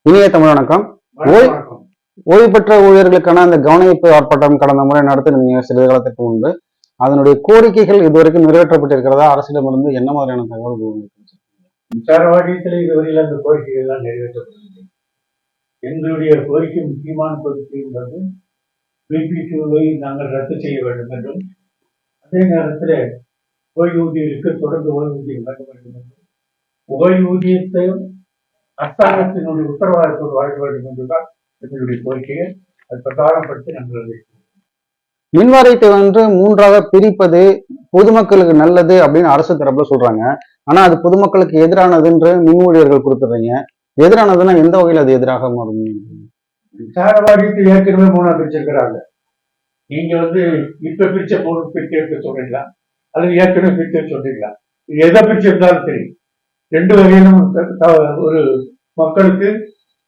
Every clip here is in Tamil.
இனிய தமிழ் வணக்கம். ஓய்வு பெற்ற ஊழியர்களுக்கான அந்த கவனிப்பு ஆர்ப்பாட்டம் கடந்த முறை நடத்தினீங்க சிறிது காலத்திற்கு முன்பு. அதனுடைய கோரிக்கைகள் இதுவரைக்கும் நிறைவேற்றப்பட்டிருக்கிறதா? அரசிடமிருந்து என்ன மாதிரியான தகவல்கள் மின்சார வாரியத்தில் இதுவரையில் அந்த கோரிக்கைகள் எல்லாம் நிறைவேற்றப்படவில்லை. எங்களுடைய கோரிக்கை, முக்கியமான கோரிக்கை என்பது பிபிடிவை நாங்கள் ரத்து செய்ய வேண்டும் என்றும், அதே நேரத்தில் ஓய்வூதியருக்கு தொடர்ந்து ஓய்வூதியம் வழங்க வேண்டும் என்றும், ஓய்வூதியத்தை அரசாங்கத்தினுடைய உத்தரவாதத்தோடு வழங்க வேண்டும் என்றுதான் எங்களுடைய கோரிக்கையை அது பிரகாரப்படுத்தி நாங்கள் மின் வாரியத்தை வந்து மூன்றாக பிரிப்பது பொதுமக்களுக்கு நல்லது அப்படின்னு அரசு தரப்புல சொல்றாங்க. ஆனா அது பொதுமக்களுக்கு எதிரானதுன்ற மின் ஊழியர்கள் கொடுத்துறீங்க. எதிரானதுன்னா எந்த வகையில் அது எதிராக மாறும்? மின்சார வாரியத்தை ஏற்கனவே மூணா பிரிச்சிருக்கிறாங்க. நீங்க இப்ப பிரிச்ச மூணு பிரிச்சு எடுக்க சொல்றீங்களா, அல்லது ஏற்கனவே பிரிச்சு சொல்றீங்களா? எதை பிரிச்சிருந்தாலும் சரி, ரெண்டு வகையிலும் ஒரு மக்களுக்கு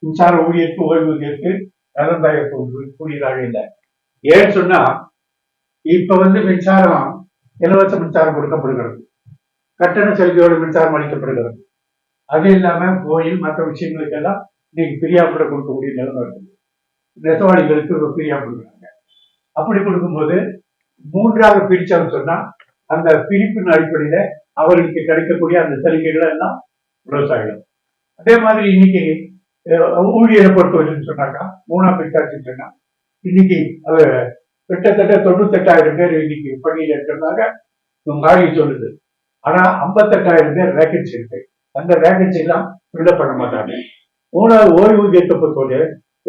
மின்சார ஊழியருக்கு ஓய்வூதியருக்கு நலந்தாயத்து கூடியதாக இல்லை. ஏன்னு சொன்னா, இப்ப மின்சாரம் இலவச மின்சாரம் கொடுக்கப்படுகிறது, கட்டண சலுகையோடு மின்சாரம் அளிக்கப்படுகிறது. அது இல்லாம கோயில் மற்ற விஷயங்களுக்கெல்லாம் இன்னைக்கு பிரியாப்பட கொடுக்கக்கூடிய நிலைமை இருக்குது. நெசவாளிகளுக்கு பிரியா கொடுக்குறாங்க. அப்படி கொடுக்கும்போது மூன்றாக பிரிச்சான்னு சொன்னா, அந்த பிரிப்பின் அடிப்படையில அவர்களுக்கு கிடைக்கக்கூடிய அந்த சலுகைகளை எல்லாம் விவசாயிகள். அதே மாதிரி இன்னைக்கு ஊழியரை பொறுத்தவரைன்னு சொன்னாக்கா, மூணா பிரிச்சாச்சுன்னு சொன்னா, இன்னைக்கு அது கிட்டத்தட்ட 98,000 பேர் இன்னைக்கு பணியில் இருக்கிறதாக வாரியம் சொல்லுது. ஆனா 58,000 பேர் வேகன்சி இருக்கு. அந்த வேகன்சி எல்லாம் ஃபில்லப் பண்ண மாட்டாங்க. மூணாவது ஓய்வூதியத்தை பொறுத்தவரை,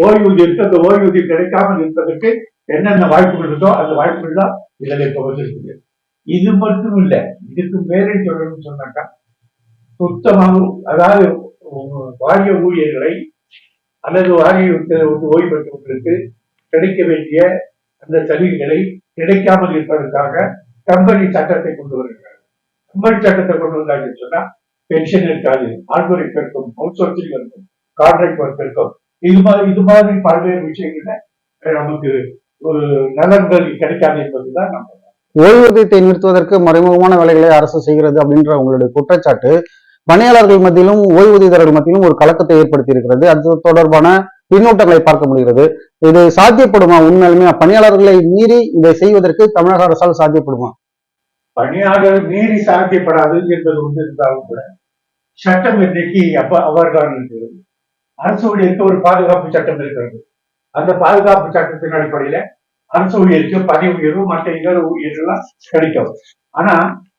ஓய்வூதியத்துக்கு அந்த ஓய்வூதியம் கிடைக்காமல் இருப்பதற்கு என்னென்ன வாய்ப்புகள் இருக்கோ அந்த வாய்ப்புகள் தான் இதில் இப்ப வந்திருக்குது. இது மட்டும் இல்லை, இதுக்கு மேலே சொல்லணும்னு சொன்னாக்கா, சுத்தமாக அதாவது வாரிய ஊழியர்களை அல்லது வாரியத்தை ஓய்வு பெற்றவர்களுக்கு கிடைக்க வேண்டிய அந்த சலுகைகளை கிடைக்காமல் இருப்பதற்காக கம்பெனி சட்டத்தை கொண்டு வருகிறார்கள். கம்பெனி சட்டத்தை கொண்டு வந்தாங்கன்னு சொன்னா, பென்ஷன் இருக்காது, ஆல்கோரிக் இருக்கும், அவுட் சோர்சிங் இருக்கும், கான்ட்ராக்ட் ஒர்க் இருக்கும். இது மாதிரி பல்வேறு விஷயங்கள நமக்கு ஒரு நலன்கள் கிடைக்காது என்பதுதான் நம்ம. ஓய்வூதியத்தை நிறுத்துவதற்கு மறைமுகமான வேலைகளை அரசு செய்கிறது அப்படின்ற உங்களுடைய குற்றச்சாட்டு பணியாளர்கள் மத்தியிலும் ஓய்வூதியதாரர்கள் மத்தியிலும் ஒரு கலக்கத்தை ஏற்படுத்தி இருக்கிறது. அது தொடர்பான பின்னூட்டங்களை பார்க்க முடிகிறது. இது சாத்தியப்படுமா? உண்மையிலுமே பணியாளர்களை மீறி இதை செய்வதற்கு தமிழக அரசால் சாத்தியப்படுமா? பணியாளர் மீறி சாத்தியப்படாது என்பது இருந்தாலும் கூட, சட்டம் இன்றைக்கு அவர்தான் இருக்கிறது. அரசு ஊழியருக்கு ஒரு பாதுகாப்பு சட்டம் இருக்கிறது. அந்த பாதுகாப்பு சட்டத்தின் அடிப்படையில அரசு ஊழியருக்கு பதவி உயர்வு மற்ற இதர ஊழியர்கள்லாம் கிடைக்கும். ஆனா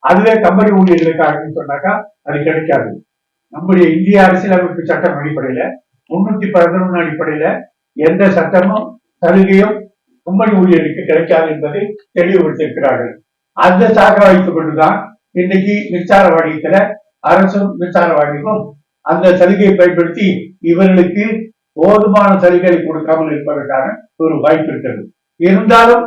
அதுவே கம்பெனி ஊழியர்களுக்கு சொன்னாக்கா அது கிடைக்காது. நம்முடைய இந்திய அரசியலமைப்பு சட்டம் அடிப்படையில 311 அடிப்படையில எந்த சட்டமும் சலுகையும் கம்பெனி ஊழியருக்கு கிடைக்காது என்பதை தெளிவுபடுத்தியிருக்கிறார்கள். அந்த சாக வைத்துக் கொண்டுதான் இன்னைக்கு மின்சார வாரியத்துல அரசும் மின்சார வாரியமும் அந்த சலுகையை பயன்படுத்தி இவர்களுக்கு போதுமான சலுகைகளை கொடுக்காமல் இருப்பதற்கான ஒரு வாய்ப்பு இருக்கிறது. இருந்தாலும்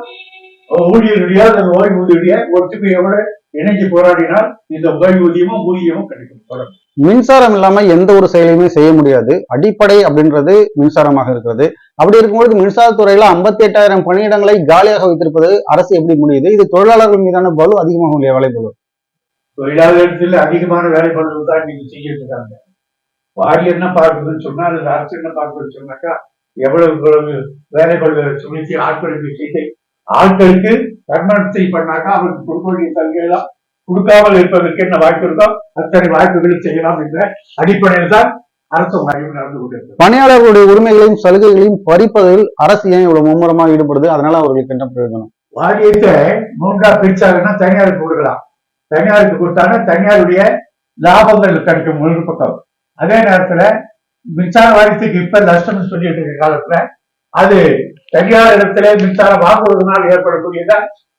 ஊழியருடைய அந்த ஓய்வூதியுடைய ஒற்றுமையோட இணைஞ்சு போராடினால் இந்த ஓய்வூதியமும் ஊதியமும் கிடைக்கும். மின்சாரம் இல்லாம எந்த ஒரு செயலையுமே செய்ய முடியாது. அடிப்படை அப்படின்றது மின்சாரமாக இருக்கிறது. அப்படி இருக்கும்போது மின்சாரத்துறையில 58,000 பணியிடங்களை காலியாக வைத்திருப்பது அரசு எப்படி முடியுது? இது தொழிலாளர்கள் மீதான பலு அதிகமாக இல்லையா? வேலைப்பளு தொழிலாளர்கள் அதிகமான வேலைப்பளு தான் நீங்க செய்யிட்டு இருக்காங்க. வாரி என்ன பார்க்குதுன்னு சொன்னா, அல்லது அரசு என்ன பார்க்குதுன்னு சொன்னாக்கா, எவ்வளவு வேலைப்பளு சுமைக்கு ஆட்களுக்கு செய்து ஆட்களுக்கு தர்மத்தை பண்ணாக்கா அவருக்கு கொடுக்க வேண்டிய சலுகைலாம் கொடுக்காமல் இருப்பதற்கு என்ன வாய்ப்பு இருக்கோ அத்தனை வாய்ப்புகளை செய்யலாம் என்ற அடிப்படையில் தான் அரசு வாரியம் நடந்து கொண்டிருக்கிறது. பணியாளர்களுடைய உரிமைகளையும் சலுகைகளையும் பறிப்பதில் அரசு ஏன் இவ்வளவு மும்முரமாக ஈடுபடுது? அதனால அவர்களுக்கு என்ன பிரயோஜனம்? வாரியத்தை மூன்றா பிரிச்சாங்கன்னா தனியாருக்கு கொடுக்கலாம். தனியாருக்கு கொடுத்தாங்க தனியாருடைய லாபங்கள் கிடைக்கும் ஒரு பக்கம். அதே நேரத்துல மின்சார வாரியத்துக்கு இப்ப நஷ்டம் சொல்லிட்டு இருக்க காலத்துல அது தனியார் இடத்துல மின்சாரம் வாங்குவதனால் ஏற்படக்கூடியதா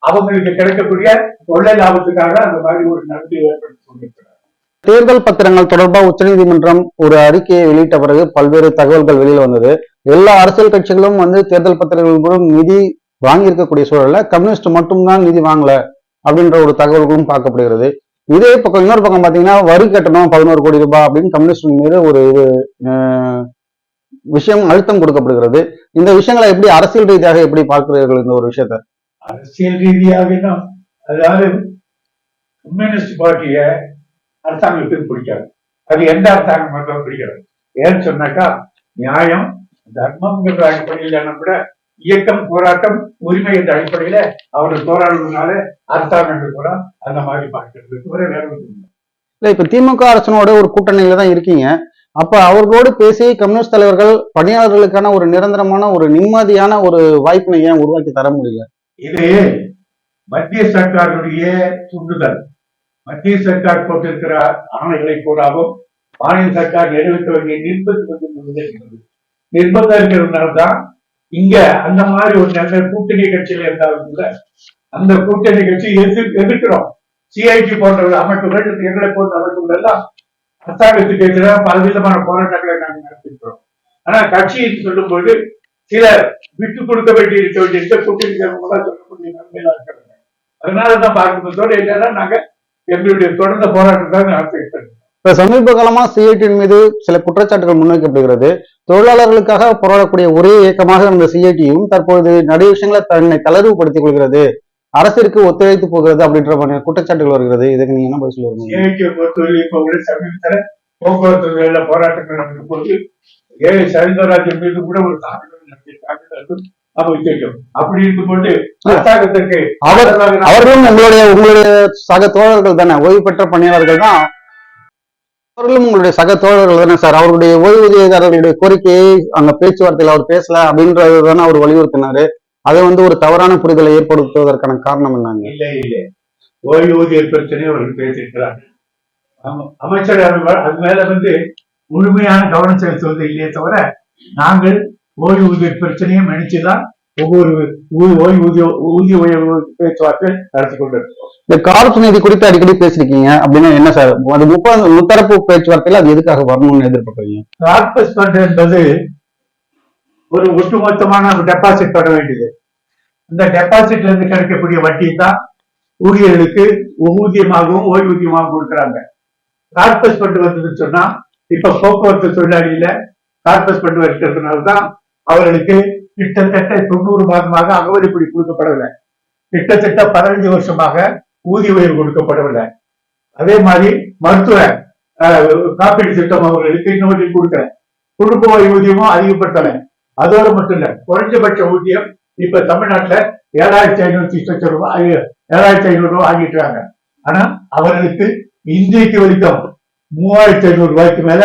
அவங்களுக்கு கிடைக்கக்கூடிய கொள்ளை லாபத்துக்காக அந்த மாதிரி ஒரு நடத்தி ஏற்படுத்தி கொண்டிருக்கிறார். தேர்தல் பத்திரங்கள் தொடர்பாக உச்சநீதிமன்றம் ஒரு அறிக்கையை வெளியிட்ட பிறகு பல்வேறு தகவல்கள் வெளியில் வந்தது. எல்லா அரசியல் கட்சிகளும் தேர்தல் பத்திரங்கள் மூலம் நிதி வாங்கி இருக்கக்கூடிய சூழல்ல கம்யூனிஸ்ட் மட்டும்தான் நிதி வாங்கல அப்படின்ற ஒரு தகவல்களும் பார்க்கப்படுகிறது. இதே பக்கம் இன்னொரு பக்கம் பாத்தீங்கன்னா, வரி கட்டணம் 11 கோடி ரூபாய் அப்படின்னு கம்யூனிஸ்ட் மீது ஒரு விஷயம் அழுத்தம் கொடுக்கப்படுகிறது. இந்த விஷயங்களை எப்படி அரசியல் ரீதியாக எப்படி பார்க்கிறீர்கள்? இந்த ஒரு விஷயத்த அரசியல் ரீதியாக அதாவது கம்யூனிஸ்ட் பார்ட்டிய அரசாங்கத்துக்கு பிடிக்காது. அது எந்த அரசாங்கம் பிடிக்காது. ஏன்னு சொன்னாக்கா, நியாயம், தர்மம்ங்கிற அடிப்படையில கூட இயக்கம், போராட்டம், உரிமை என்ற அடிப்படையில அவர்கள் போராடுவதனால அரசாங்கம் கூட அந்த மாதிரி பார்க்கிறது தவிர வேற ஒன்றும் இல்லை. இல்ல இப்ப திமுக அரசனோட ஒரு கூட்டணியில தான் இருக்கீங்க. அப்ப அவர்களோடு பேசி கம்யூனிஸ்ட் தலைவர்கள் பணியாளர்களுக்கான ஒரு நிரந்தரமான ஒரு நிம்மதியான ஒரு வாய்ப்பினை ஏன் உருவாக்கி தர முடியல? இது மத்திய சர்க்காருடைய தூண்டுதல். மத்திய சர்க்கார் போட்டிருக்கிற ஆணைகளை கூடாவும் மாநில சர்க்கார் நிறைவேற்ற வேண்டிய நிர்பந்தம் இருக்கிறதுனால்தான் இங்க அந்த மாதிரி ஒரு நல்ல கூட்டணி கட்சியில இருந்தாலும் கூட அந்த கூட்டணி கட்சி எதிர்க்கிறோம். சிஐடி போன்ற அமைப்புகள், எங்களை போன்ற அமைப்புகள் எல்லாம் அரசாங்கத்துக்கு எதிராக பலவிதமான போராட்டங்களை நாங்கள் நடத்திருக்கிறோம். ஆனா கட்சி சொல்லும் போது சில விட்டு கொடுக்க வேண்டி இருக்க வேண்டிய கூட்டணி சொல்லக்கூடிய நிலைமையில இருக்கிறாங்க. அதனாலதான் பார்க்கும்போதோடு இல்லைன்னா நாங்க எங்களுடைய தொடர்ந்த போராட்டத்தை நடத்திருக்கிறோம். இப்ப சமீப காலமா சிஐடியின் மீது சில குற்றச்சாட்டுகள் முன்வைக்கப்படுகிறது. தொழிலாளர்களுக்காக போராடக்கூடிய ஒரே இயக்கமாக இருந்த சிஐடியும் தற்போது நிறைய விஷயங்களை தன்னை தளர்வுபடுத்திக் கொள்கிறது, அரசிற்கு ஒத்துழைத்து போகிறது அப்படின்ற குற்றச்சாட்டுகள் வருகிறது. இதுக்கு நீங்க என்ன பதில் சொல்லுவீங்க? சிஐடியை பொறுத்தவரை இப்ப உள்ள சமீபத்தில் போக்குவரத்து போராட்டங்கள் நடக்கும் போது ஏழை சைந்தராஜன் மீது கூட ஒரு தாக்குதல் நடத்தியிருக்காங்க. அப்படி இருக்கும்போது அரசாங்கத்திற்கு அவர்களும் உங்களுடைய சக தோழர்கள் தானே, ஓய்வு பெற்ற பணியாளர்கள் தான் அவர்களும் உங்களுடைய சக தோழர்கள் தானே சார். அவருடைய ஓய்வூதியதாரர்களுடைய கோரிக்கையை அங்க பேச்சுவார்த்தையில் அவர் பேசல அப்படின்றது தானே அவர் வலியுறுத்தினாரு. அதை ஒரு தவறான புரிதலை ஏற்படுத்துவதற்கான காரணம் என்னங்க? இல்லை இல்லை, ஓய்வூதிய பிரச்சனை அவர்கள் பேசியிருக்கிறார்கள். அமைச்சர் அது மேல முழுமையான கவனம் செலுத்துவது இல்லையே தவிர நாங்கள் ஓய்வூதிய பிரச்சனையை நினைச்சுதான் ஒவ்வொரு ஊதிய உயர்வு பேச்சுவார்த்தை நடத்தி கொண்டிருக்கிறோம். இந்த கார்ப்ஸ் நிதி குறித்து அடிக்கடி பேசிருக்கீங்க அப்படின்னா என்ன சார்? அது முத்தரப்பு பேச்சுவார்த்தையில அது எதுக்காக வரணும்னு எதிர்பார்க்கறீங்க? கார்பஸ் ஃபண்ட் என்பது ஒரு ஒட்டுமொத்தமான டெபாசிட் பண்ண வேண்டியது. இந்த டெபாசிட்ல இருந்து கிடைக்கக்கூடிய வட்டி தான் ஊழியர்களுக்கு ஊதியமாகவும் ஓய்வூதியமாகவும் கொடுக்குறாங்க. கார்பஸ் ஃபண்ட் வந்ததுன்னு சொன்னா இப்ப போக்குவரத்து தொழிலாளியில கார்பஸ் ஃபண்ட் இருக்கிறதுனாலதான் அவர்களுக்கு கிட்டத்தட்ட 90 மாதமாக அகவலிப்படி கொடுக்கப்படவில்லை. கிட்டத்தட்ட 15 வருஷமாக ஊதிய உயர்வு கொடுக்கப்படவில்லை. அதே மாதிரி மருத்துவ காப்பீடு திட்டம் அவர்களுக்கு இன்னொரு கொடுக்கல. குடும்ப ஓய்வூதியமும் அதிகப்படுத்தல. அதோடு மட்டும் இல்ல, குறைஞ்சபட்ச ஊதியம் இப்ப தமிழ்நாட்டுல 7,500 ரூபாய் 7,500 ரூபாய் ஆகிட்டாங்க. ஆனா அவர்களுக்கு இன்றைக்கு வரைக்கும் 3,500 ரூபாய்க்கு மேல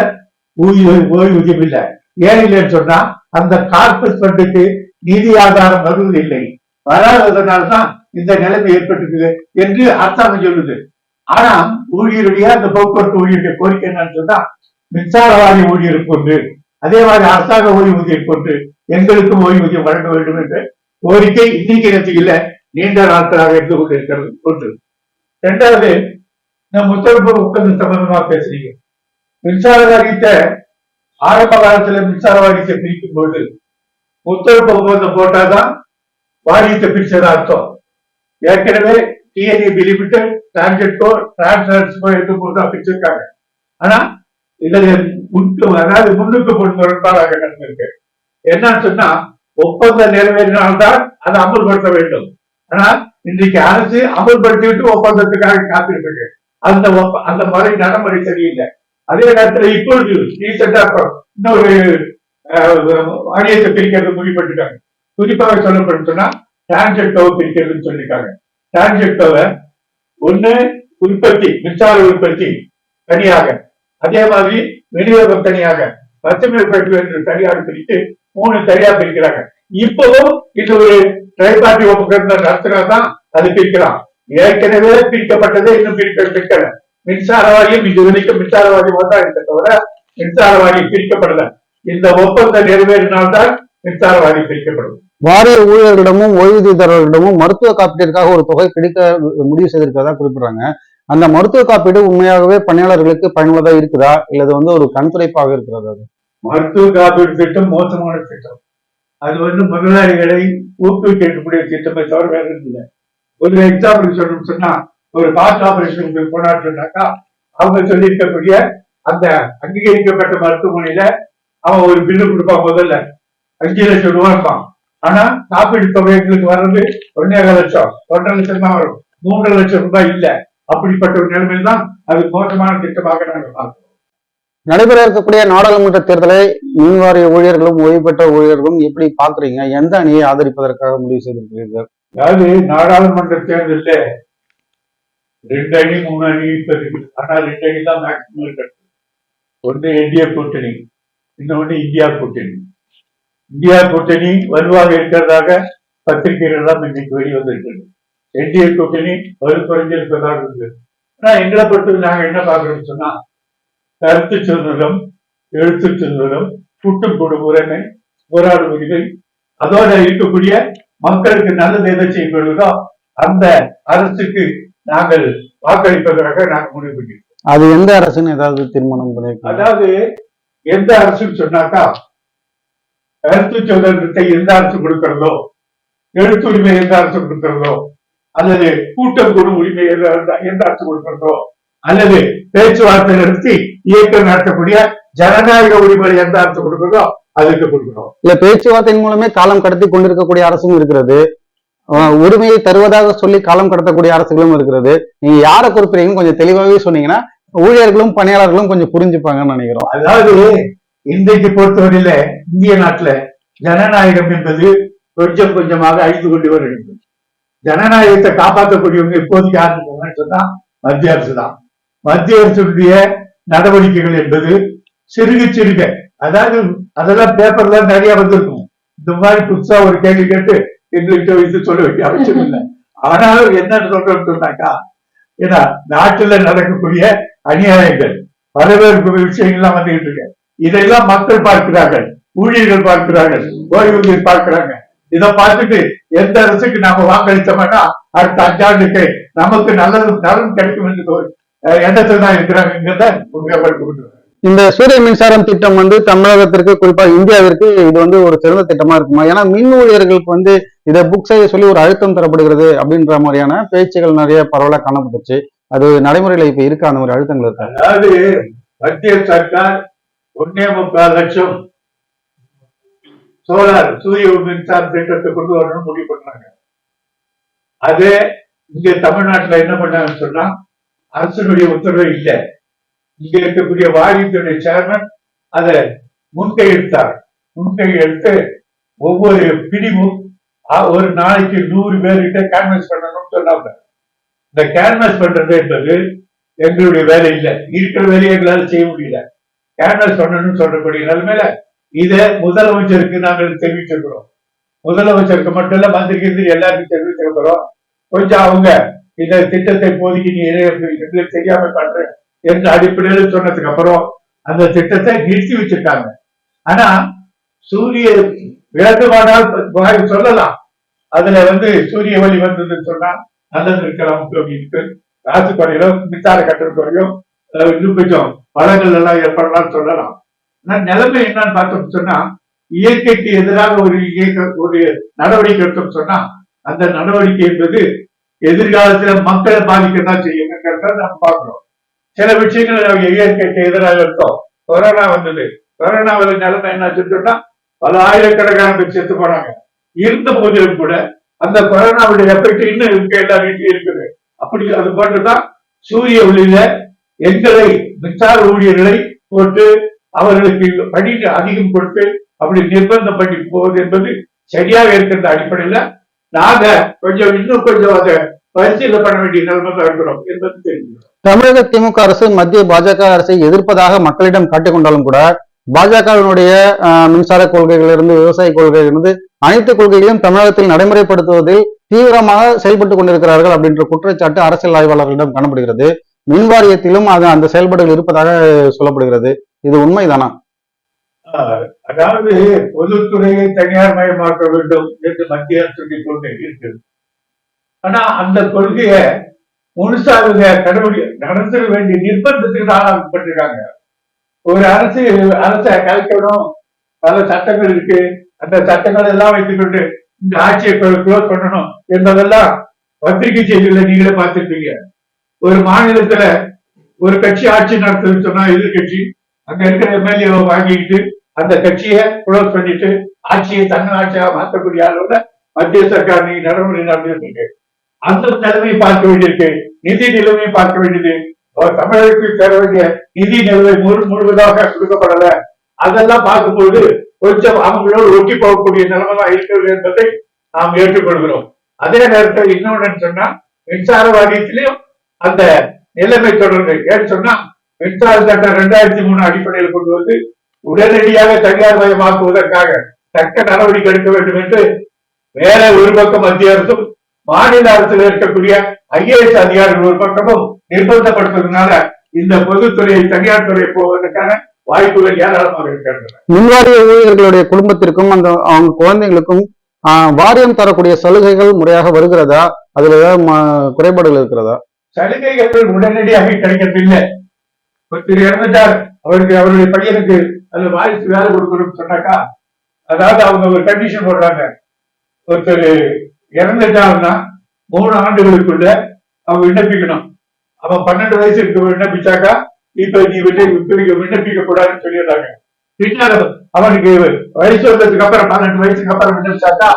ஓய்வூதியம் இல்லை. ஏன் இல்லைன்னு சொன்னா அந்த கார்பஸ் ஃபண்டுக்கு நிதி ஆதாரம் வருவது இல்லை. வராததுனால்தான் இந்த நிலைமை ஏற்பட்டிருக்குது என்று அரசாங்கம் சொல்லுது. ஆனா ஊழியருடைய அந்த போக்குவரத்து ஊழியருடைய கோரிக்கை என்னன்னு சொன்னா மின்சார வாரிய ஊழியருக்கு ஒன்று, அதே மாதிரி அரசாங்க ஓய்வூதியம் கொண்டு எங்களுக்கும் ஓய்வூதியம் வழங்க வேண்டும் என்ற கோரிக்கை இன்னைக்கு நேரத்துக்கு இல்ல, நீண்ட நாட்களாக இருந்து கொண்டிருக்கிறது ஒன்று. இரண்டாவது, நம் முத்தரப்பு ஒப்பந்தம் சம்பந்தமா பேசுறீங்க. மின்சார வாரியத்தை ஆரம்ப காலத்துல மின்சார வாரியத்தை பிரிக்கும் போது முத்தரப்பு ஒப்பந்தம் போட்டாதான் வாரியத்தை பிரிச்சதா அர்த்தம். ஏற்கனவே டிஎன்இபி லிமிடெட், டிரான்ஜெட்கோ, டிரான்ஸ்கோ எடுத்து பிரிச்சிருக்காங்க. ஆனா இதுல அதாவது முன்னுக்கு முன்பாக நடந்திருக்கு. என்னன்னு சொன்னா ஒப்பந்தம் நிறைவேறினால்தான் அதை அமல்படுத்த வேண்டும். ஆனா இன்றைக்கு அரசு அமல்படுத்திவிட்டு ஒப்பந்தத்துக்காக காத்துட்டு இருக்கு. அந்த முறை நடைமுறை சரியில்லை. அதே நேரத்துல இப்பொழுது ரீசெண்டா இன்னொரு வாரியத்தை பிரிக்கிறது முடிவுபட்டுட்டாங்க. குறிப்பாக சொல்லப்படும் சொன்னா டிரான்ஜெக்டோவை பிரிக்கிறதுன்னு சொல்லியிருக்காங்க. டிரான்ஜெக்டோவை ஒண்ணு உற்பத்தி, மின்சார உற்பத்தி தனியாக, அதே மாதிரி விநியோகம் தனியாக, பசுமை உற்பத்தி என்று தனியாக பிரித்து 3 தனியா பிரிக்கிறாங்க. இப்பவும் இது ஒரு ட்ரைபார்ட்டி ஒப்பந்தம் நடத்தினாதான் அது பிரிக்கலாம். ஏற்கனவே பிரிக்கப்பட்டதே இன்னும் பிரிக்கல. மின்சார வாரியம் இது வரைக்கும் மின்சார வாரியம் தான் இருக்க தவிர மின்சார வாரியம் பிரிக்கப்படல. இந்த ஒப்பந்தம் நிறைவேறினால்தான் மின்சார வாரியம் பிரிக்கப்படும். வாரிய ஊழியர்களிடமும் ஓய்வூதியதாரர்களிடமும் மருத்துவ காப்பீட்டிற்காக ஒரு தொகை கிடைக்க முடிவு செய்திருக்கிறதா குறிப்பிடுறாங்க. அந்த மருத்துவ காப்பீடு உண்மையாகவே பணியாளர்களுக்கு பயனுள்ளதா இருக்குதா, இல்லது ஒரு கண்துடைப்பாக இருக்கிறதா? மருத்துவ காப்பீடு திட்டம் மோசமான திட்டம். அது முதலாளிகளை ஊக்குவிக்கக்கூடிய திட்டமே தவிர வேற இல்லை. ஒரு எக்ஸாம்பிள் சொல்லணும்னு சொன்னா, ஒரு ஹார்ட் ஆபரேஷனுக்கு போனான்னு சொன்னாக்கா அவங்க சொல்லியிருக்கக்கூடிய அந்த அங்கீகரிக்கப்பட்ட மருத்துவமனையில அவன் ஒரு பில்லு கொடுப்பான். முதல்ல 5 லட்சம் ரூபாய் இருப்பான். ஆனா காப்பீடு தொகை எங்களுக்கு வர்றது 1.5 லட்சம், 1.5 லட்சம் தான் வரும். 3 லட்சம் ரூபாய் இல்ல. அப்படிப்பட்ட ஒரு நிலைமையில் தான் அது மோசமான திட்டமாக நாங்கள் பார்க்கிறோம். நடைபெற இருக்கக்கூடிய நாடாளுமன்ற தேர்தலை மின்வாரிய ஊழியர்களும் ஓய்வு பெற்ற ஊழியர்களும் எப்படி பாக்குறீங்க? எந்த அணியை ஆதரிப்பதற்காக முடிவு செய்திருக்கிறீர்கள்? அதாவது நாடாளுமன்ற தேர்தல்ல 2 அணி 3 அணி இப்ப இருக்குது. ஆனா 2 அணி தான் மேக்சிமம் இருக்கிறது. ஒன்று என்டிஏ கூட்டணி, இன்னொன்று இந்தியா கூட்டணி. இந்தியா கூட்டணி வலுவாக இருக்கிறதாக பத்திரிகைகள் எல்லாம் இன்னைக்கு வெளிவந்திருக்கிறது. என்டிஏ கூட்டணி வலுக்குறைஞ்சிருப்பதாக இருந்தது. ஆனா எங்களை பொறுத்து நாங்க என்ன பாக்குறோம்னு சொன்னா, கருத்து சுதந்திரம், எழுத்து சுதந்திரம், கூட்டம் கூடும் உரிமை, போராடும் உரிமை, அதோட இருக்கக்கூடிய மக்களுக்கு நல்லது எதை செய்யப்படுவதோ அந்த அரசுக்கு நாங்கள் வாக்களிப்பதற்காக நாங்கள் முடிவு பண்ணியிருக்கோம். அது எந்த அரசுன்னு ஏதாவது தீர்மானம் பண்ணிருக்கோம்? அதாவது எந்த அரசுன்னு சொன்னாக்கா, கருத்து சுதந்திரத்தை எந்த அரசு கொடுக்கிறதோ, எழுத்து உரிமை எந்த அரசு கொடுக்கிறதோ, அல்லது கூட்டம் கூடும் உரிமை எந்த அரசு கொடுக்கிறதோ, அல்லது பேச்சுவார்த்தை நடத்தி இயக்கம் நடத்தக்கூடிய ஜனநாயக உரிமை எந்த அரசு கொடுக்கிறதோ அதுக்கு கொடுக்கணும். இல்ல, பேச்சுவார்த்தையின் மூலமே காலம் கடத்தி கொண்டிருக்கக்கூடிய அரசும் இருக்கிறது, உரிமையை தருவதாக சொல்லி காலம் கடத்தக்கூடிய அரசுகளும் இருக்கிறது. நீங்க யாரை குறிப்பிடுறீங்கன்னு கொஞ்சம் தெளிவாகவே சொன்னீங்கன்னா ஊழியர்களும் பணியாளர்களும் கொஞ்சம் புரிஞ்சுப்பாங்கன்னு நினைக்கிறோம். அதாவது இன்றைக்கு பொறுத்தவரையில இந்திய நாட்டுல ஜனநாயகம் என்பது கொஞ்சம் கொஞ்சமாக அழிந்து கொண்டு வருகிறது. ஜனநாயகத்தை காப்பாற்றக்கூடியவங்க இப்போதைக்கு யாருன்னு சொன்னா மத்திய அரசு தான். மத்திய அரசுடைய நடவடிக்கைகள் என்பது சிறுக சிறுக, அதாவது அதெல்லாம் பேப்பர்ல நிறைய வந்திருக்கும். இந்த மாதிரி புதுசா ஒரு கேள்வி கேட்டு எங்களுக்கு வைத்து சொல்ல வேண்டிய அவசியம் இல்லை. ஆனாலும் என்ன சொல்றோம்னு சொன்னாக்கா, ஏன்னா நாட்டுல நடக்கக்கூடிய அநியாயங்கள் பலவேறு விஷயங்கள்லாம் வந்துகிட்டு இருக்கு. இதெல்லாம் மக்கள் பார்க்கிறார்கள், ஊழியர்கள் பார்க்கிறார்கள், ஓய்வூதியர் பார்க்கிறாங்க. இதை பார்த்துட்டு எந்த அரசுக்கு நாம வாக்களித்தோம்னா அடுத்த 5 ஆண்டுக்கு நமக்கு நல்லது நலன் கிடைக்கும் என்று எண்ணத்தில் தான் இருக்கிறாங்கிறத உண்மையாக. இந்த சூரிய மின்சாரம் திட்டம் வந்து தமிழகத்திற்கு, குறிப்பா இந்தியாவிற்கு இது ஒரு சிறந்த திட்டமா இருக்குமா? ஏன்னா மின் ஊழியர்களுக்கு இதை புக் செய்ய சொல்லி ஒரு அழுத்தம் தரப்படுகிறது அப்படின்ற மாதிரியான பேச்சுகள் நிறைய பரவலாக காணப்பட்டுச்சு. அது நடைமுறையில இப்ப இருக்கா? அந்த மாதிரி அழுத்தங்கள் இருக்கு. அதாவது மத்திய சர்க்கார் 1.25 லட்சம் சோலார் சூரிய மின்சார திட்டத்தை கொண்டு வரணும்னு முடிவு பண்றாங்க. அதே இங்க தமிழ்நாட்டுல என்ன பண்ணாங்கன்னு சொன்னா, அரசனுடைய உத்தரவு இல்லை. இங்க இருக்கக்கூடிய வாரியத்துடைய சேர்மன் அதை முன்கையெடுத்தார். முன்கையெடுத்து ஒவ்வொரு பிரிவும் ஒரு நாளைக்கு 100 பேர்கிட்ட கேன்வஸ் பண்ணணும்னு சொன்னாங்க. இந்த கேன்வஸ் பண்றது என்பது எங்களுடைய வேலை இல்லை, இருக்கிற வேலையை எங்களால செய்ய முடியல. கேன்வஸ் பண்ணணும்னு சொல்லக்கூடிய நிலைமையில இதை முதலமைச்சருக்கு நாங்கள் தெரிவிச்சிருக்கிறோம். முதலமைச்சருக்கு மட்டும் இல்ல, மந்திரிக்கு எல்லாருக்கும் தெரிவிச்சிருக்கிறோம். கொஞ்சம் அவங்க இந்த திட்டத்தை போதிக்கு நீ எங்களுக்கு தெரியாம பண்ற என்ற அடிப்படையில் சொன்னதுக்கு அப்புறம் அந்த திட்டத்தை நிறுத்தி வச்சிருக்காங்க. ஆனா சூரிய வேண்டுமானால் சொல்லலாம், அதுல சூரிய ஒளி வந்ததுன்னு சொன்னா நல்லது இருக்கலாம் இருக்கு, காசு குறையும், மின்சார கட்டணம் குறையும், இன்னும் கொஞ்சம் வளங்கள் எல்லாம் ஏற்படலாம் சொல்லலாம். ஆனா நிலைமை என்னன்னு பார்த்தோம்னு சொன்னா, இயற்கைக்கு எதிராக ஒரு நடவடிக்கை எடுத்தோம் சொன்னா அந்த நடவடிக்கை என்பது எதிர்காலத்துல மக்களை பாதிக்கத்தான் செய்யுங்கிறத நம்ம பார்க்கிறோம். சில விஷயங்கள் நம்ம இயற்கைக்கு எதிராக இருக்கோம். கொரோனா வந்தது, கொரோனாவில் நிலைமை என்னாச்சுன்னு சொன்னா பல ஆயிரக்கணக்கான பேர் செத்து போனாங்க. இருந்த போதிலும் கூட அந்த கொரோனாவுடைய எஃபெக்ட் இன்னும் இருக்கு, எல்லா வீட்லயும் இருக்குது. அப்படி அது போட்டுதான் சூரிய ஒளியில எங்களை மின்சார ஊழியர்களை போட்டு அவர்களுக்கு பணி அதிகம் கொடுத்து அப்படி நிர்பந்தம் பண்ணி போவது என்பது சரியாக இருக்கிற அடிப்படையில நாங்க இன்னும் கொஞ்சம் அதை பரிசீலனை பண்ண வேண்டிய நிலைமை இருக்கிறோம் என்பது தெரிஞ்சுக்கிறோம். தமிழக திமுக அரசு மத்திய பாஜக அரசை எதிர்ப்பதாக மக்களிடம் காட்டிக் கொண்டாலும் கூட பாஜகவினுடைய மின்சார கொள்கைகளிலிருந்து விவசாய கொள்கைகளிலிருந்து அனைத்து கொள்கைகளையும் தமிழகத்தில் நடைமுறைப்படுத்துவதில் தீவிரமாக செயல்பட்டுக் கொண்டிருக்கிறார்கள் அப்படின்ற குற்றச்சாட்டு அரசியல் ஆய்வாளர்களிடம் காணப்படுகிறது. மின் வாரியத்திலும் அந்த செயல்பாடுகள் இருப்பதாக சொல்லப்படுகிறது. இது உண்மைதானா? அதாவது பொதுத்துறையை தனியார் மயமாக்க வேண்டும் என்று மத்திய அரசுடைய கொள்கை இருக்குது. ஆனா அந்த கொள்கையை முழுசாக நடத்த வேண்டிய நிர்பந்தத்துக்கு ஆளாக்கப்பட்டிருக்காங்க. ஒரு அரசை கலைக்கணும், பல சட்டங்கள் இருக்கு, அந்த சட்டங்கள் எல்லாம் வைத்துக் கொண்டு இந்த ஆட்சியை க்ளோஸ் பண்ணணும் என்பதெல்லாம் பத்திரிகை செய்திகளை நீங்களே பார்த்திருப்பீங்க. ஒரு மாநிலத்துல ஒரு கட்சி ஆட்சி நடத்துன்னு சொன்னா எதிர்கட்சி அங்க இருக்கிற எம்எல்ஏ வாங்கிட்டு அந்த கட்சியை க்ளோஸ் பண்ணிட்டு ஆட்சியை தன்னாட்சியாக மாற்றக்கூடிய அளவுல மத்திய சர்க்கார் நடைமுறை நடந்துட்டு இருக்கு. அந்த நிலைமையை பார்க்க வேண்டியிருக்கு, நிதி நிலைமையை பார்க்க வேண்டியது, தமிழகத்துக்கு தர வேண்டிய நிதி நிலுவை முழுவதாக கொடுக்கப்படல. அதெல்லாம் பார்க்கும்போது கொஞ்சம் அவங்களோடு ஒட்டி போகக்கூடிய நிலைமை தான் இருக்கிறது என்பதை நாம் ஏற்றுக்கொள்கிறோம். அதே நேரத்தில் இன்னொன்னு சொன்னா மின்சார வாரியத்திலையும் அந்த நிலைமை தொடர்ந்து ஏன்னு சொன்னா மின்சார சட்டம் 2003 அடிப்படையில் கொண்டு வந்து உடனடியாக தனியார் மயமாக்குவதற்காக தக்க நடவடிக்கை எடுக்க வேண்டும் என்று வேற ஒரு பக்கம் மத்திய அரசும் மாநில அரசில் இருக்கக்கூடிய IAS அதிகாரிகள் ஒரு பக்கமும் நிர்பந்தப்படுத்துவதனால இந்த பொதுத்துறையை தனியார் துறை போவதற்கான வாய்ப்புகள் ஏராளமாக இருக்கின்றன. மின்வாரிய ஊழியர்களுடைய குடும்பத்திற்கும் அந்த அவங்க குழந்தைகளுக்கும் வாரியம் தரக்கூடிய சலுகைகள் முறையாக வருகிறதா? அதுல ஏதாவது குறைபாடுகள் இருக்கிறதா? சலுகைகள் உடனடியாக கிடைக்கவில்லை. ஒருத்தர் இறந்துட்டார், அவருடைய பையனுக்கு அது வாரிசு வேலை கொடுக்கணும்னு சொன்னாக்கா, அதாவது அவங்க ஒரு கண்டிஷன் போடுறாங்க. ஒருத்தர் இறந்துட்டாருன்னா 3 ஆண்டுகளுக்குள்ள அவன் விண்ணப்பிக்கணும். அவன் 12 வயசுக்கு விண்ணப்பிச்சாக்கா இப்ப நீ விண்ணப்பிக்க கூடாதுன்னு சொல்லிடுறாங்க. பின்னர் அவனுக்கு வயசு வந்ததுக்கு அப்புறம் 12 வயசுக்கு அப்புறம் விண்ணப்பிச்சாக்கா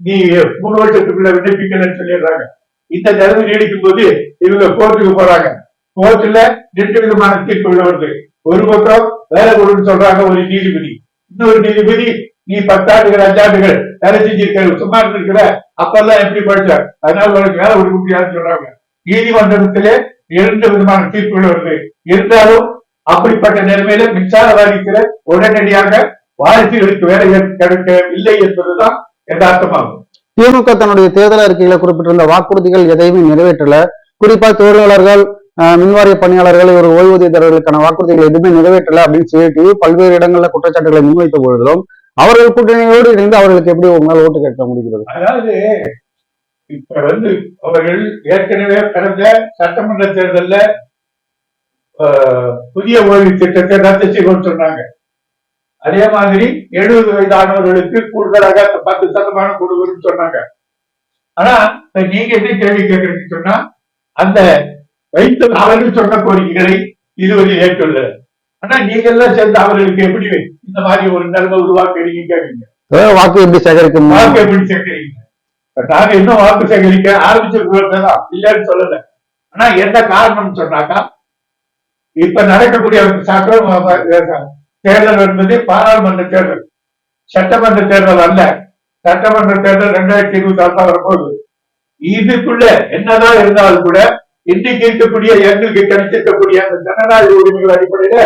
நீ 3 வருஷத்துக்குள்ள விண்ணப்பிக்கலன்னு சொல்லிடுறாங்க. இந்த நிலைமை நீடிக்கும் போது இவங்க கோர்ட்டுக்கு போறாங்க. கோர்ட்டுல 2 விதமான தீர்ப்பு வருது. ஒரு பக்கம் வேலை கொடுன்னு சொல்றாங்க ஒரு நீதிபதி, இன்னொரு நீதிபதி நீ 10 ஆண்டுகள் 5 ஆண்டுகள் வேலை செஞ்சிருக்க, சும்மா இருந்திருக்கிற, அப்பெல்லாம் எப்படி படிச்ச, அதனால உனக்கு வேலை கொடுக்க முடியாதுன்னு சொல்றாங்க. நீதிமன்றத்திலே 2 விதமான தீர்ப்புகள் வருது. இருந்தாலும் அப்படிப்பட்ட நிலைமையில மின்சார வாரியத்தில் உடனடியாக வாரிசுகளுக்கு வேலை கிடைக்கவில்லை என்பதுதான் யதார்த்தமாகும். திமுக தன்னுடைய தேர்தல் அறிக்கையில குறிப்பிட்டிருந்த வாக்குறுதிகள் எதையுமே நிறைவேற்றல. குறிப்பா தொழிலாளர்கள், மின்வாரிய பணியாளர்கள், ஒரு ஓய்வூதியதாரர்களுக்கான வாக்குறுதிகள் எதுவுமே நிறைவேற்றல அப்படின்னு சொல்லிட்டு பல்வேறு இடங்கள்ல குற்றச்சாட்டுகளை முன்வைத்த பொழுதும் அவர்கள் கூட்டணியோடு இணைந்து அவர்களுக்கு எப்படி ஒரு நாள் ஓட்டு கேட்க முடிகிறது? அதாவது இப்ப அவர்கள் ஏற்கனவே கடந்த சட்டமன்ற தேர்தலில் புதிய ஓய்வு திட்டத்தை ரத்து செய்வோம்னு சொன்னாங்க. அதே மாதிரி 70 வயதானவர்களுக்கு கூடுதலாக 10% கொடுக்கணும்னு சொன்னாங்க. ஆனா நீங்க என்ன கேள்வி கேட்கறீங்கன்னு சொன்னா, அந்த வைத்து அவர்கள் சொன்ன கோரிக்கைகளை இதுவரை ஏற்றுள்ள, ஆனா நீங்க எல்லாம் சேர்ந்து அவர்களுக்கு எப்படி இந்த மாதிரி ஒரு நிலைமை உருவாக்குறீங்க கேட்குறீங்க. வாக்கு எப்படி சேகரிக்கும்? வாக்கு எப்படி சேகரிங்க? நாங்க இன்னும் வாக்கு சேகரிக்க ஆரம்பிச்சிருக்கோம், இல்லைன்னு சொல்லல. ஆனா என்ன காரணம்னு சொன்னாக்கா, இப்ப நடக்கக்கூடிய தேர்தல் என்பது பாராளுமன்ற தேர்தல், சட்டமன்ற தேர்தல் அல்ல. சட்டமன்ற தேர்தல் 2026 வரப்போகுது. இதுக்குள்ள என்னதான் இருந்தாலும் கூட இன்றைக்கு இருக்கக்கூடிய எங்களுக்கு கிடைச்சிருக்கக்கூடிய அந்த ஜனநாயக உரிமைகள் அடிப்படையில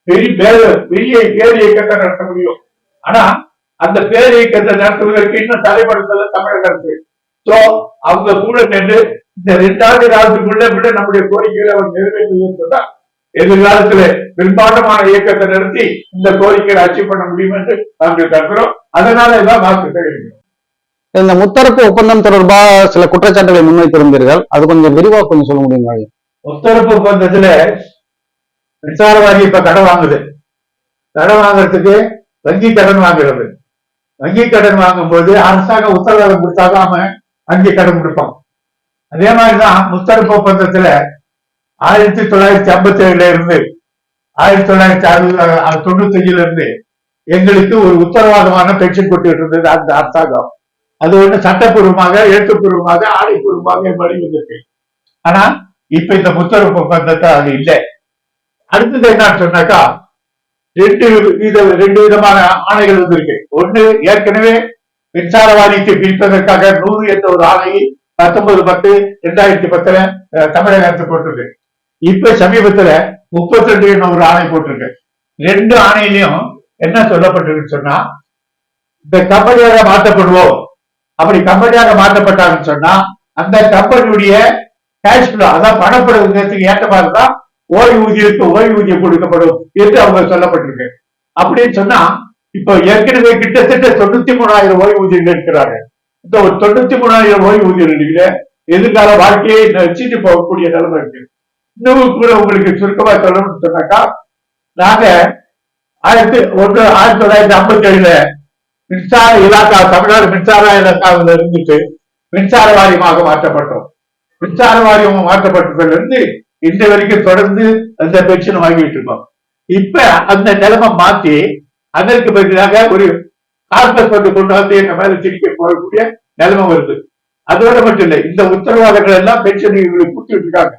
பெரிய பேர் இயக்கத்தை நடத்த முடியும். ஆனா அந்த பேர் இயக்கத்தை நடத்துவதற்கு இன்னும் தலைப்படுத்தல தமிழக அரசு. சோ அவங்க கூட நின்று இந்த 2 ஆண்டு காலத்துக்குள்ள விட நம்முடைய கோரிக்கைகளை அவர் நிறைவேற்றுவதுதான் எதிர்காலத்துல பெரும்பான்மையான இயக்கத்தை நடத்தி இந்த கோரிக்கையை அச்சீவ் பண்ண முடியும் என்று நாங்கள் கருதுகிறோம். அதனாலதான் வாக்கு சேகரிக்கிறோம். இந்த முத்தரப்பு ஒப்பந்தம் தொடர்பா சில குற்றச்சாட்டுகளை முன்வைத்திருந்தீர்கள், அது கொஞ்சம் விரிவா கொஞ்சம் சொல்ல முடியுமா? முத்தரப்பு ஒப்பந்தத்துல மின்சார வாரியம் இப்ப கடன் வாங்குது. கடன் வாங்குறதுக்கு வங்கி கடன் வாங்குறது. வங்கி கடன் வாங்கும் போது அரசாங்கம் உத்தரவாதம் கொடுத்தாதான் அவன் வங்கி கடன் கொடுப்பான். அதே மாதிரிதான் முத்தரப்பு ஒப்பந்தத்துல 1957 இருந்து 1995 இருந்து எங்களுக்கு ஒரு உத்தரவாதமான பென்ஷன் கொடுத்துட்டு இருந்தது அந்த அரசாங்கம். அது ஒண்ணு சட்டப்பூர்வமாக, எழுத்துப்பூர்வமாக, ஆணைப்பூர்வமாக வழிவந்திருக்கு. ஆனா இப்ப இந்த முத்தரப்பு ஒப்பந்தத்தை அது இல்லை. அடுத்தது என்னன்னு சொன்னாக்கா, 2 விதமான ஆணைகள் வந்திருக்கு. ஒண்ணு, ஏற்கனவே மின்சார வாரியத்தை பிரிப்பதற்காக 100 என்ற ஒரு ஆணையை 19/10/2010 தமிழக அரசு போட்டிருக்கு. இப்ப சமீபத்துல 32 என்ற ஒரு ஆணை போட்டிருக்கு. 2 ஆணையிலையும் என்ன சொல்லப்பட்டிருக்கு சொன்னா, இந்த கம்பெனியாக மாற்றப்படுவோம். அப்படி கம்பெனியாக மாற்றப்பட்டாங்கன்னு சொன்னா அந்த கம்பெனியுடைய கேஷ் ஃப்ளோ, அதான் பணப்படுவதற்கு ஏற்ற மாதிரி தான் ஓய்வூதியம் கொடுக்கப்படும் என்று அவங்க சொல்லப்பட்டிருக்கு. அப்படின்னு சொன்னா இப்போ ஏற்கனவே கிட்டத்தட்ட 93,000 ஓய்வூதியர்கள் இருக்கிறாங்க. இந்த ஒரு 93,000 ஓய்வூதியர்கள எதிர்கால வாழ்க்கையை நச்சுட்டு போகக்கூடிய நிலைமை இருக்கு. இன்னும் கூட உங்களுக்கு சுருக்கமா சொல்லணும்னு சொன்னாக்கா, நாங்க 1957 மின்சார இலாக்கா, தமிழ்நாடு மின்சார இலாக்காவில் இருந்துட்டு மின்சார வாரியமாக மாற்றப்பட்டோம். மின்சார வாரியம் மாற்றப்பட்டதுல இருந்து இந்த வரைக்கும் தொடர்ந்து அந்த பென்ஷன் வாங்கிட்டு இருக்கோம். இப்ப அந்த நிலைமை மாற்றி அதற்கு பதிலாக ஒரு கார்பஸ் கொண்டு வந்து எங்க மேல திணிக்க போகக்கூடிய நிலைமை வருது. அதோட மட்டும் இல்லை, இந்த உத்தரவாதங்கள் எல்லாம் பென்ஷன் இவங்களுக்கு கொடுத்துட்டு இருக்காங்க.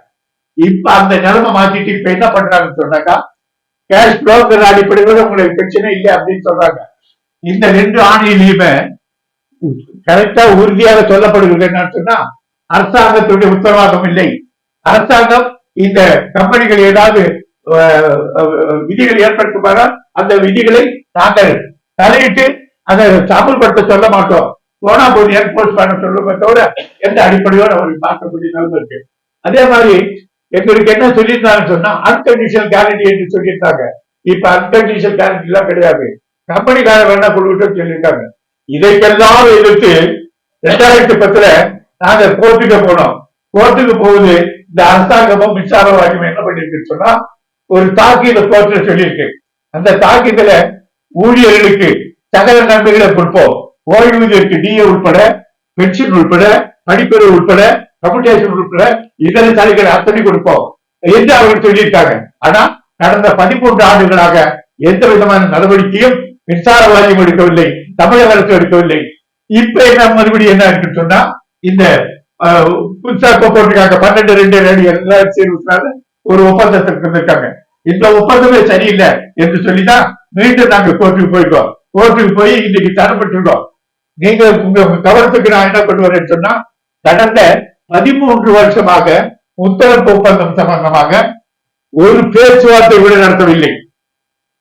இப்ப அந்த நிலைமை மாத்திட்டு இப்ப என்ன பண்றாங்கன்னு சொன்னாக்கா கேஷ் ஃப்ளோங்கிற அடிப்படையில் உங்களுக்கு பிரச்சனை இல்லை அப்படின்னு சொல்றாங்க. இந்த 2 ஆணையிலையுமே கரெக்டா உறுதியாக சொல்லப்படுகிறது என்னன்னு சொன்னா அரசாங்கத்துடைய உத்தரவாதம் இல்லை. அரசாங்கம் இந்த கம்பெனிகள் ஏதாவது விதிகள் ஏற்படுத்துமாறா அந்த விதிகளை நாங்கள் தலையிட்டு அதை அமல்படுத்த சொல்ல மாட்டோம். போனா போது என்போர்ஸ் பண்ண சொல்லுமே தவிர எந்த அடிப்படையோடு அவர்கள் பார்க்கக்கூடிய நிலைமை இருக்கு. அதே மாதிரி எங்களுக்கு என்ன சொல்லியிருந்தாங்கன்னு சொன்னா அன்கண்டிஷனல் கேரண்டி என்று சொல்லியிருந்தாங்க. இப்ப அன்கண்டிஷனல் கேரண்டி எல்லாம் கிடையாது, கம்பெனிக்கார வேணா கொடுக்கிட்டு சொல்லியிருக்காங்க. இதைக்கெல்லாம் எதிர்த்து 2010 நாங்க கோர்ட்டுக்கு போனோம். கோர்ட்டுக்கு போகுது இந்த அரசாங்கமும் மின்சார வாரியம் என்ன பண்ணிருக்குன்னு சொன்னா ஒரு தாக்கீத கோர்ட்ல சொல்லியிருக்கு. அந்த தாக்கீதுல ஊழியர்களுக்கு சகல நன்மைகளை கொடுப்போம், ஓய்வூதியருக்கு டிஏ உட்பட, பென்ஷன் உட்பட, படிப்பெரு உட்பட, கம்யூட்டேஷன் உட்பட இதர சலுகைகள் அத்தனை கொடுப்போம் என்று அவர்கள் சொல்லியிருக்காங்க. ஆனா கடந்த 13 ஆண்டுகளாக எந்த விதமான நடவடிக்கையும் மின்சார வாரியம் எடுக்கவில்லை, தமிழக அரசு எடுக்கவில்லை. இப்ப என்ன மறுபடியும் என்ன இருக்குன்னு சொன்னா இந்த புதுசா போட்டிருக்காங்க 12/2/2024 ஒரு ஒப்பந்தத்திற்கு இருக்காங்க. இந்த ஒப்பந்தமே சரியில்லை என்று சொல்லிதான் மீண்டும் நாங்க கோர்ட்டுக்கு போயிருக்கோம். கோர்ட்டுக்கு போய் இன்னைக்கு தரப்பட்டிருக்கோம். நீங்க உங்க கவனத்துக்கு நான் என்ன பண்ணுவேன்னு சொன்னா கடந்த 13 வருஷமாக முத்தரப்பு ஒப்பந்தம் சம்பந்தமாக ஒரு பேச்சுவார்த்தை கூட நடத்தவில்லை.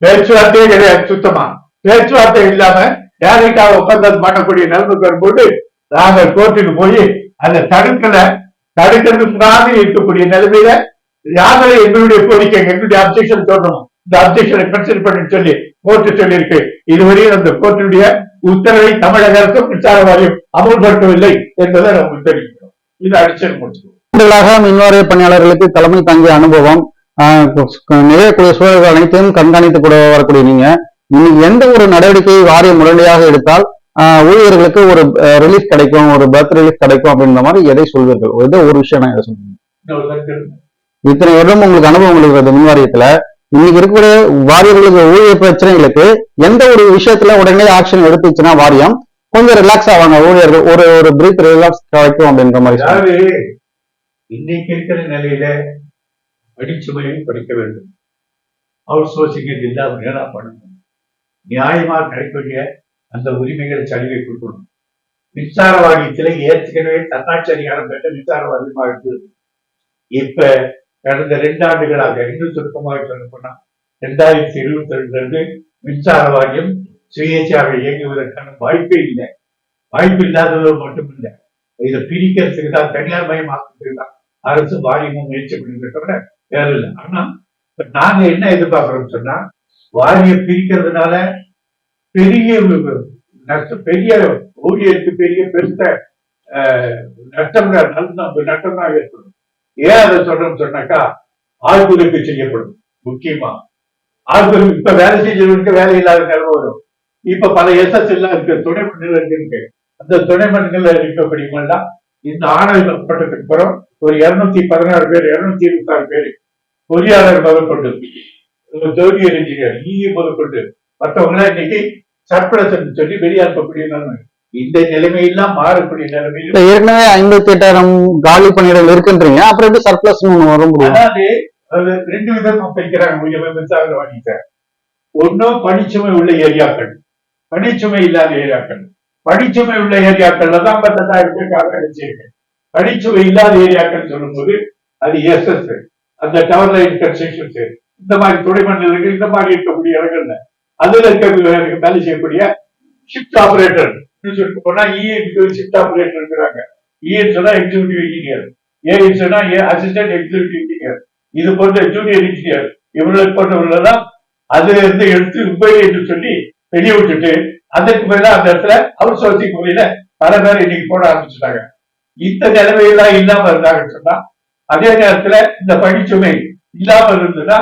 பேச்சுவார்த்தையே கிடையாது. சுத்தமா பேச்சுவார்த்தை இல்லாம டைரக்டா ஒப்பந்தம் பண்ணக்கூடிய நிலைமைக்கு வரும்போது நாங்கள் கோர்ட்டுக்கு போய் அந்த தடுக்கிறதுக்கு முன்னாடி இருக்கக்கூடிய நிலைமையில யாரும் எங்களுடைய கோரிக்கை எங்களுடைய அப்ஜெக்ஷன் சொல்லணும். இந்த அப்ஜெக்ஷனை கன்சிடர் பண்ணி சொல்லி கோர்ட்டு சொல்லியிருக்கு. இதுவரையும் அந்த கோர்ட்டுடைய உத்தரவை தமிழக அரசு மின்சார வாரியம் அமல்படுத்தவில்லை என்பதை நமக்கு தெரிவிக்கிறோம். இது அடிச்சல் முடிச்சுக்கணும். மின்வாரிய பணியாளர்களுக்கு தலைமை தாங்கிய அனுபவம், நிகழக்கூடிய சூழல்கள் அனைத்தையும் கண்காணித்து கூட வரக்கூடிய நீங்க இன்னைக்கு எந்த ஒரு நடவடிக்கையை வாரியம் உடனடியாக எடுத்தால் ஊழியர்களுக்கு ஒரு ரிலீஃப் கிடைக்கும், ஒரு பர்த் ரிலீஃப் கிடைக்கும் அப்படின்ற மாதிரி எதை சொல்வீர்கள்? ஏதோ ஒரு விஷயம் நான் எதை சொல்றேன். இத்தனை வருடம் உங்களுக்கு அனுபவம் இருக்கிறது மின்வாரியத்துல, இன்னைக்கு இருக்கக்கூடிய வாரியர்களுக்கு ஊழியர் பிரச்சனைகளுக்கு எந்த ஒரு விஷயத்துல உடனே ஆக்ஷன் எடுத்துச்சுன்னா வாரியம் கொஞ்சம் ரிலாக்ஸ் ஆவாங்க, ஊழியர்கள் ஒரு பிரீத் ரிலாக்ஸ் கிடைக்கும் அப்படின்ற மாதிரி. இன்னைக்கு இருக்கிற நிலையில படிச்சுமையும் படிக்க வேண்டும், அவுட் சோர்சிங் இல்லாம என்ன பண்ணணும், நியாயமா கிடைக்கக்கூடிய அந்த உரிமைகளை சலுகை கொடுக்கணும். மின்சார வாரியத்துல ஏற்கனவே தன்னாட்சி அதிகாரம் பெற்ற மின்சார வாரியமா இருக்கு. இப்ப கடந்த 2 ஆண்டுகளாக இன்னும் சுருக்கமாக சொல்ல போனா 2022 மின்சார வாரியம் சுயேட்சையாக இயங்குவதற்கான வாய்ப்பே இல்லை. வாய்ப்பு இல்லாதது மட்டுமில்லை, இதை பிரிக்கிறதுக்கு தான் தனியார் மயமாக்கிறதுக்கு தான் அரசு வாரியமும் முயற்சி பண்ணிருக்க தவிர வேற இல்லை. ஆனா நாங்க என்ன எதிர்பார்க்கிறோம் சொன்னா வாரியம் பிரிக்கிறதுனால பெரிய நஷ்டம், பெரிய ஊழியருக்கு பெரிய பெருத்த நஷ்டம் தான் ஏற்படும். ஏன் அதை சொல்றோம்னு சொன்னாக்கா ஆழ்குறைப்பு செய்யப்படும். முக்கியமா ஆழ்குறைப்பு இப்ப வேலை செஞ்சவங்களுக்கு வேலை இல்லாத நிலைமை வரும். இப்ப பல எஸ்எஸ் எல்லாம் இருக்கு, துணை மண்டலம் இருக்கு. அந்த துணை மண்டல இருக்கக்கூடியவங்கெல்லாம் இந்த ஆணையப்பட்டதுக்கு அப்புறம் ஒரு 216 பேர் 226 பேர் பொறியாளர் முதற்கொண்டு, ஜோதியர் இன்ஜினியர், முதற்கொண்டு மற்றவங்க இன்னைக்கு சர்ப்ளஸ் சொல்லி வெளியாக்கக்கூடிய நிலைமை. இந்த நிலைமையெல்லாம் மாறக்கூடிய நிலைமையில் ஏற்கனவே 58,000 காலி பணியிடங்கள் இருக்குன்றீங்க, அப்புறம் எப்படி சர்ப்ளஸ் வர முடியும்? அதாவது 2 விதமா பிரிக்கிறாங்க மின்சார வாரியத்தை. ஒன்னும் பணிச்சுமை உள்ள ஏரியாக்கள், பணிச்சுமை இல்லாத ஏரியாக்கள். பணிச்சுமை உள்ள ஏரியாக்கள்ல தான் 58,000 பேருக்கு அடிச்சிருக்கு. பணிச்சுமை இல்லாத ஏரியாக்கள் சொல்லும் போது அது எஸ்எஸ், அந்த டவர் லைன் கன்ஸ்ட்ரக்ஷன்ஸ், இந்த மாதிரி துணை மண்டலங்கள், இந்த மாதிரி இருக்கக்கூடிய இடங்கள்ல அதுல இருக்க வேலை செய்யக்கூடிய ஷிப்ட் ஆபரேட்டர் போனா ஷிப்ட் ஆபரேட்டர் இருக்கிறாங்க. சொன்னா எக்ஸிகூட்டிவ் இன்ஜினியர், சொன்னா அசிஸ்டன்ட் எக்ஸிகூட்டிவ் இன்ஜினியர், இது போன்ற ஜூனியர் இன்ஜினியர், இவங்களுக்கு போன்றவர்களெல்லாம் அதுல இருந்து எடுத்து உபயோக என்று சொல்லி வெளியே விட்டுட்டு அதற்கு மேல அந்த இடத்துல அவுட் சோர்சிங் முறையில பல பேர் இன்னைக்கு போட ஆரம்பிச்சுட்டாங்க. இந்த நிலைமையெல்லாம் இல்லாம இருந்தாங்கன்னு சொன்னா அதே நேரத்துல இந்த பணிச்சுமை இல்லாம இருந்ததுன்னா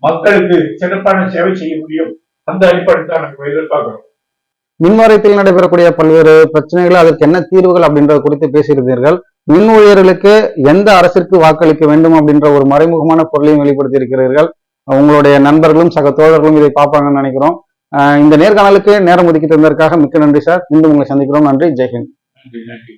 மக்களுக்கு சிறப்பான சேவை செய்ய முடியும். அந்த அடிப்படையில் தான் நம்ம எதிர்பார்க்கிறோம். மின்வாரியத்தில் நடைபெறக்கூடிய பல்வேறு பிரச்சனைகள், அதற்கு என்ன தீர்வுகள் அப்படின்றது குறித்து பேசியிருந்தீர்கள். மின் ஊழியர்களுக்கு எந்த அரசிற்கு வாக்களிக்க வேண்டும் அப்படின்ற ஒரு மறைமுகமான பொருளையும் வெளிப்படுத்தி இருக்கிறீர்கள். உங்களுடைய நண்பர்களும் சக தோழர்களும் இதை பார்ப்பாங்கன்னு நினைக்கிறோம். இந்த நேர்காணலுக்கு நேரம் ஒதுக்கி தந்ததற்காக மிக்க நன்றி சார். மீண்டும் உங்களை சந்திக்கிறோம். நன்றி. ஜெய்ஹிந்த். நன்றி.